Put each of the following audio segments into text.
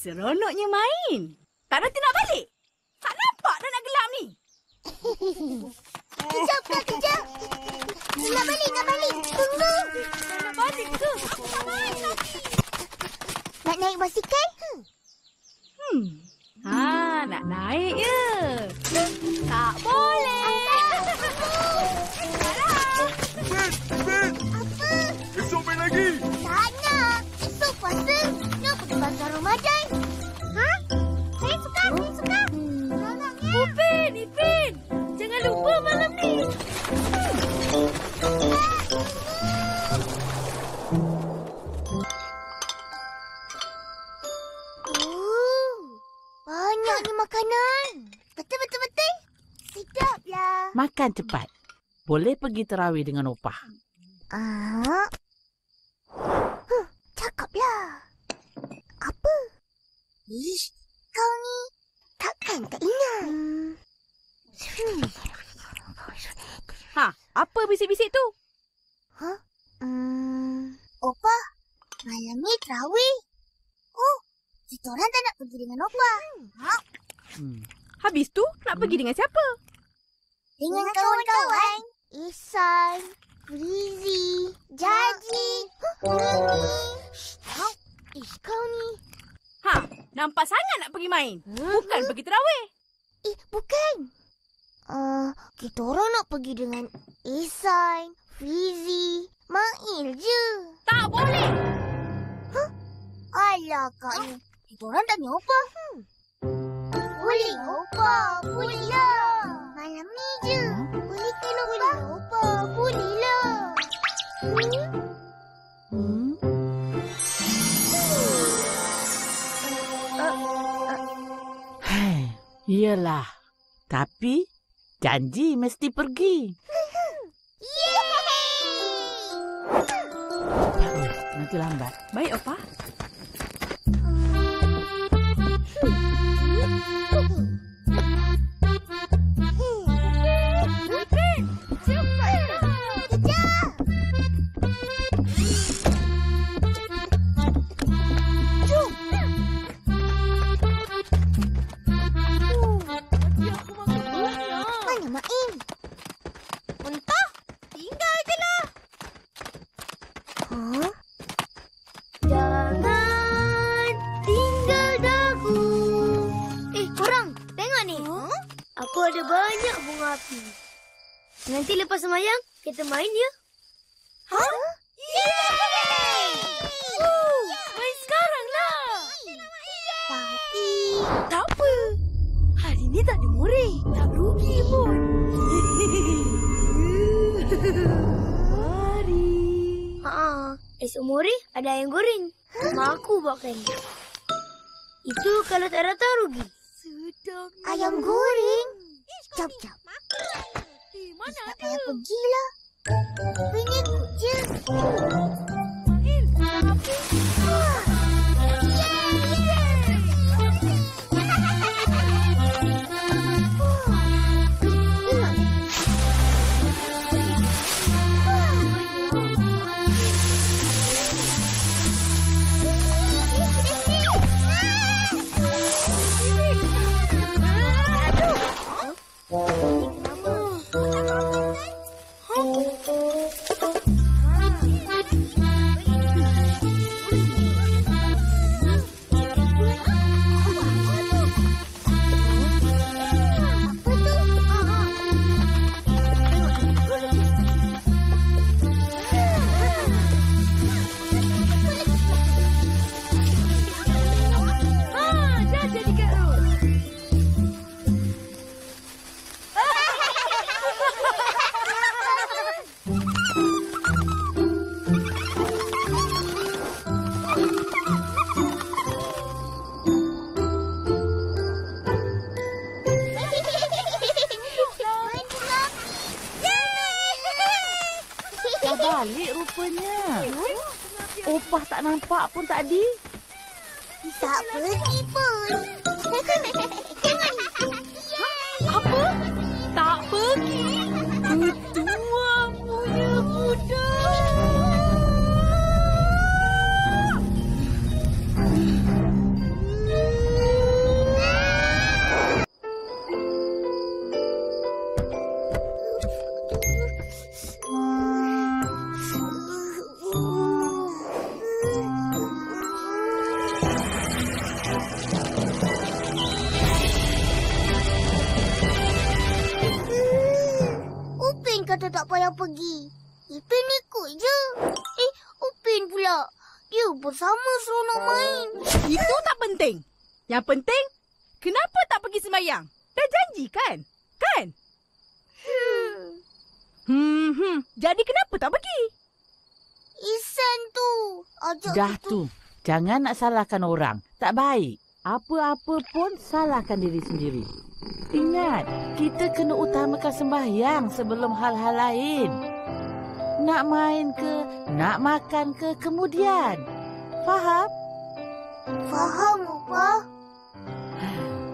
Seronoknya main. Tak nanti nak balik. Tak nampak dah nak gelap ni. Kejap. Nak balik. Tunggu. Nak balik ke? Aku tak main lagi. Nak naik basikal? Nak naik je. Tak boleh. Ben! Apa? Esok main lagi! Tak nak. Esok puasa. Nak pergi bazar Ramadan. Ha? Saya suka. Seronoknya. Ipin. Jangan lupa malam ni. Banyaknya makanan. Betul. Sedaplah. Makan cepat. Boleh pergi terawih dengan opah. Cakaplah. Apa? Ish, kau ni takkan tak ingat. Apa bisik-bisik tu? Opah, malam ni terawih. Oh, kita orang tak nak pergi dengan Opah. Habis tu nak pergi dengan siapa? Dengan kawan-kawan. Ihsan, Rizi, Jaji, Mimi. Kau ni. Nampak sangat nak pergi main. Bukan pergi terawih. Bukan. Kita orang nak pergi dengan Ihsan, Rizi, Mail je. Tak boleh. Alah kak ni. Kita orang tak ni Opah. Boleh Opah. Boleh lah. Malam ni je. Boleh kan Opah? Opah. Boleh lah. Iyalah. Tapi janji mesti pergi. Nanti lambat. Baik, Opah. Aku ada banyak bunga api. Nanti lepas semayang, kita main ya? Yeay! Main sekarang lah. Tapi... Tak apa. Hari ni tak ada murid. Tak rugi pun. Mari. Esok mori ada ayam goreng. Mak aku buatkan. Itu kalau tak rata rugi. Ayam goreng? Jap. Mana ada? Payah pergilah. Pengikut je. Balik rupanya. Opah tak nampak pun tadi. Tak pergi pun. Apa? Tak pergi? Ketua punya budak. penting. Yang penting, kenapa tak pergi sembahyang? Dah janji kan? Kan? Jadi kenapa tak pergi? Isan tu. Ajak Dah kita. tu. Jangan nak salahkan orang. Tak baik. Apa-apa pun salahkan diri sendiri. Ingat, kita kena utamakan sembahyang sebelum hal-hal lain. Nak main ke, nak makan ke kemudian. Faham? Faham, Opa.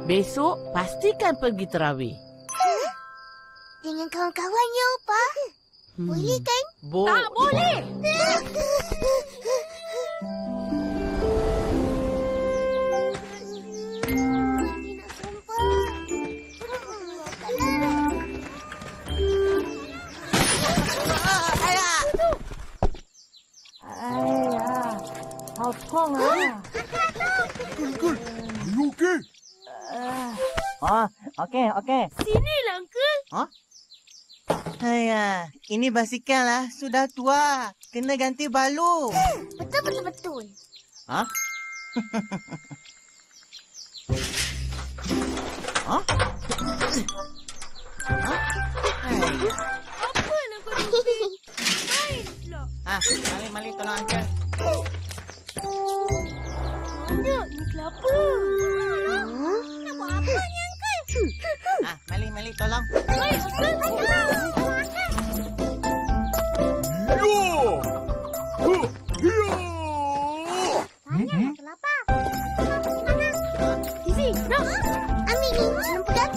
Besok pastikan pergi terawih. Dengan kawan-kawannya, Opa. Boleh kan? Tak boleh. Ayah, hao tong ah. Uncle, are you okay? Oh, okey. Sinilah, Uncle. Haiya, ini basikal lah. Sudah tua. Kena ganti balu. Betul. Ha? Ha? Ha? Haiya. Apa nak kau duduk? Main pula. Mali tolong uncle. Banyak ni kelapa. Nak buat apa ni, Uncle? Mali tolong. Main, Uncle. Banyak kelapa. Sini, nak. Ambil ni. Jangan pegang.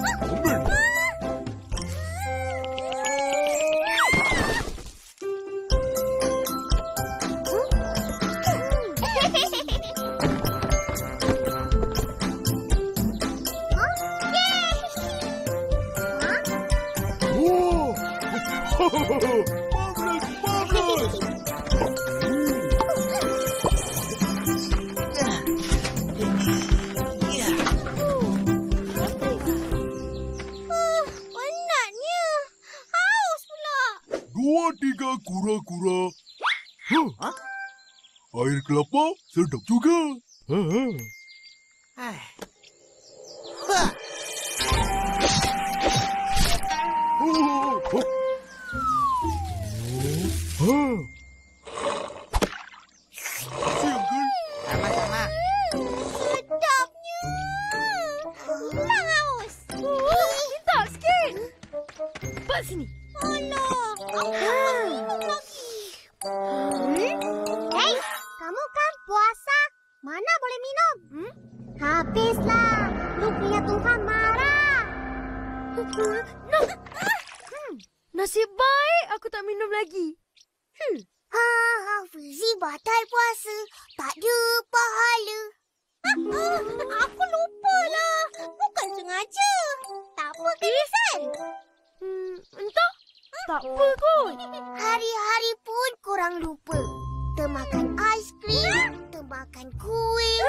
Marvelous! Penatnya. Haus pula. 2, 3 kura-kura. Air kelapa sedap juga. Hai. Sama-sama. Sedapnya. Hilang haus. Minta sikit. Buat sini. Alah. Minum lagi. Hei, kamu kan puasa. Mana boleh minum? Habislah. Lu punya Tuhan marah. No. Nasib baik aku tak minum lagi. Fizi batal puasa. Tak ada pahala. Aku lupalah. Bukan sengaja. Tak apa kan, Isan? Entah. Tak apa kot. Hari-hari pun korang lupa. Termakan aiskrim, termakan kuih,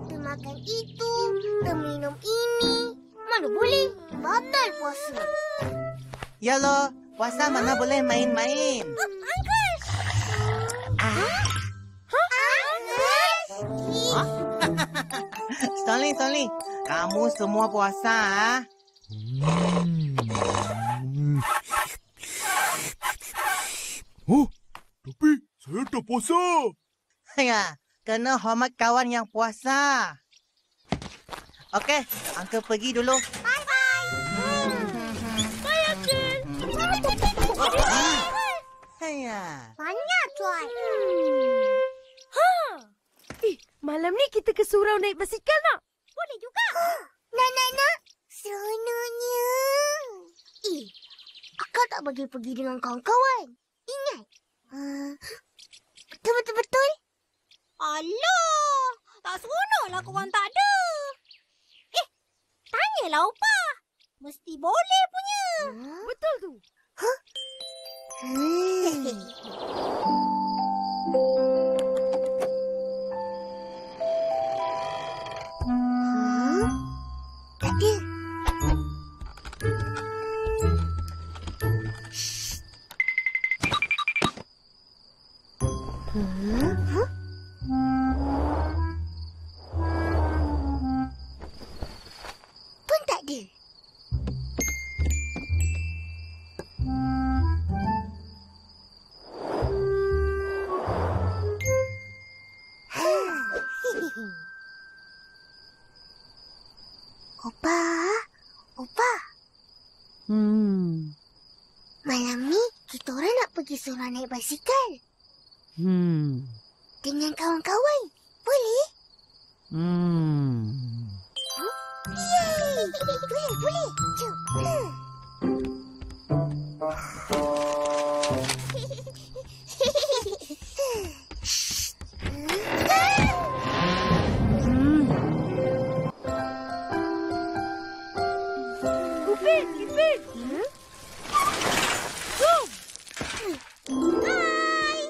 termakan itu, terminum ini. Mana boleh? Batal puasa. Ya loh, puasa mana boleh main-main. Uncle! Stoli. Kamu semua puasa. Oh, tapi saya tak puasa. Ya, kena hormat kawan yang puasa. Okey, Uncle pergi dulu. Ya. Banyak, Tuan. Malam ni kita ke surau naik basikal nak? Boleh juga. Nak. Seronoknya. Akak tak bagi pergi dengan kawan-kawan. Ingat. Betul. Alah. Tak seronoklah korang tak ada. Tanyalah Opa. Mesti boleh punya. Betul tu. Tak ada. Opa. Malam ni kita orang nak pergi surau naik basikal. Dengan kawan-kawan. Boleh? Yeay! Boleh. Jom. Ipin. Jom. Hai!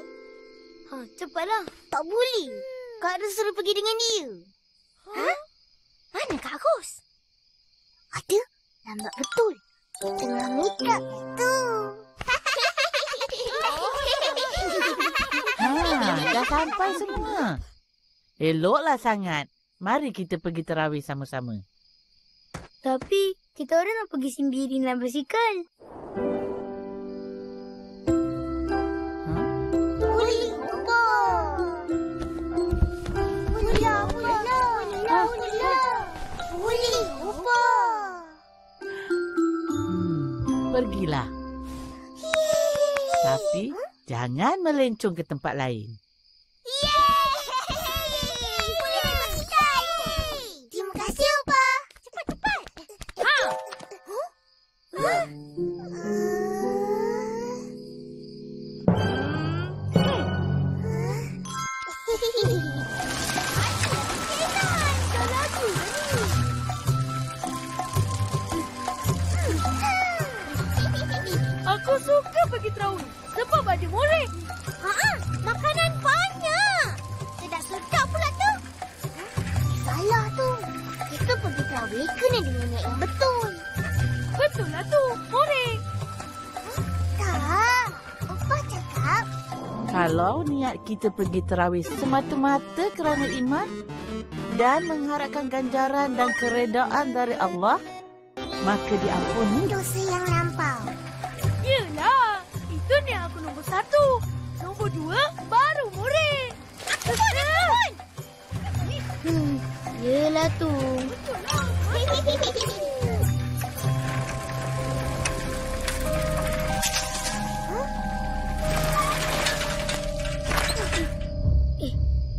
Cepatlah. Tak boleh. Kak Ros suruh pergi dengan dia. Mana Kak Ros? Ada. Lambat betul. Tengah make up tu. Dah sampai semua. Eloklah sangat. Mari kita pergi terawih sama-sama. Tapi kita orang nak pergi sendiri naik basikal. Boleh, Opa. Boleh, Opa. Pergilah. Tapi jangan melencong ke tempat lain. Terima kasih, Opa. Cepat. Aku suka pergi terawih sebab ada murid. Makanan banyak. Sedap pula tu. Salah tu. Kita pergi terawih kena dengan niat yang betul. Betul lah tu, murid. Tak. Opa cakap. Kalau niat kita pergi terawih semata-mata kerana iman dan mengharapkan ganjaran dan keredaan dari Allah, maka diampuni. Dosa yang lampau. Yelah, itu ni aku nombor 1. Nombor 2 baru murid. Aku pun. Yelah tu. Betul lah.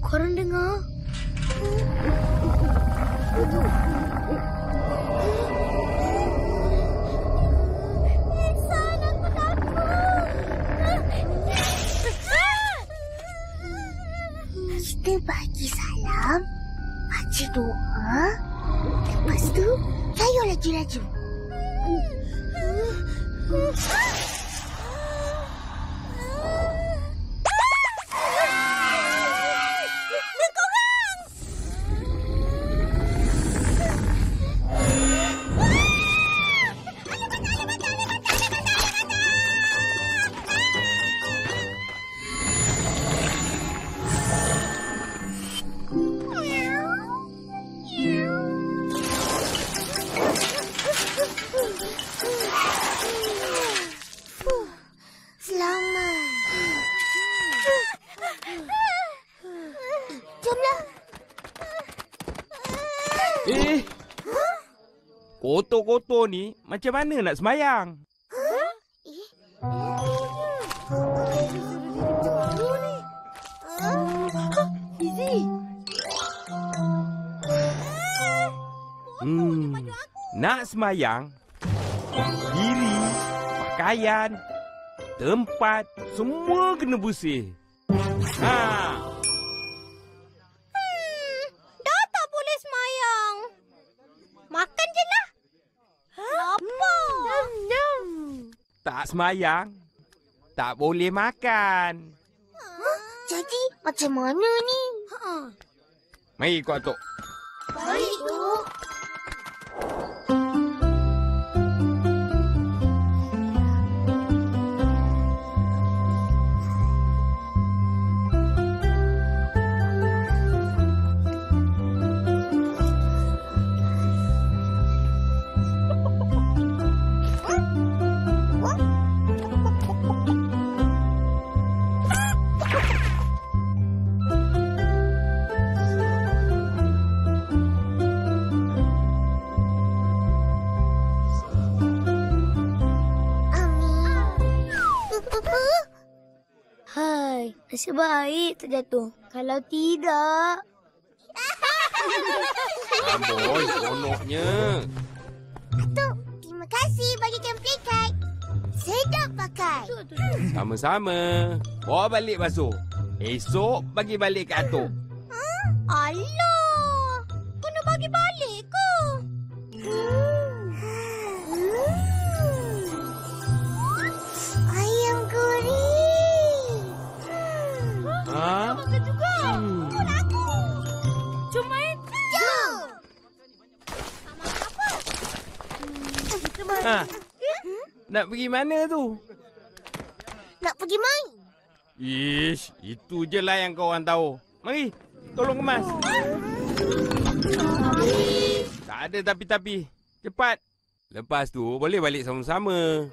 Korang dengar? Insan, aku takut. Kita bagi salam, baca doa, lepas tu layu laju-laju. Selamat. Jomlah. Kotor-kotor ni macam mana nak sembahyang? Nak sembahyang, diri, pakaian, tempat, semua kena bersih. Dah tak boleh semayang. Makan je lah. Lapar. Tak sembahyang, tak boleh makan. Jadi macam mana ni? Mari ikut Atuk. Baik tu. Nasib baik terjatuh. Kalau tidak... Amboi, seronoknya. Atuk, terima kasih bagikan playcard. Sedap pakai. Sama-sama. Bawa balik basuh. Esok bagi balik ke Atuk. Alah, kena bagi balik ke? Ayam goreng. Ha? Makan juga. Jom main. Jom. Ha? Nak pergi mana tu? Nak pergi main? Ish, itu je lah yang kau orang tahu. Mari, tolong kemas. Tak ada tapi-tapi. Cepat. Lepas tu boleh balik sama-sama.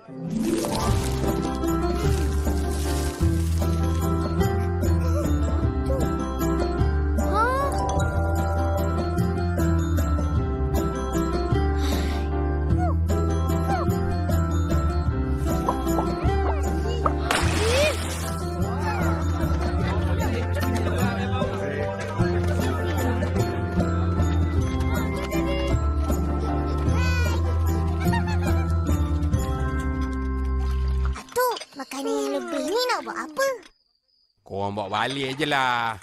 Atuk, makanan yang lebih ni nak buat apa? Korang bawa balik je lah.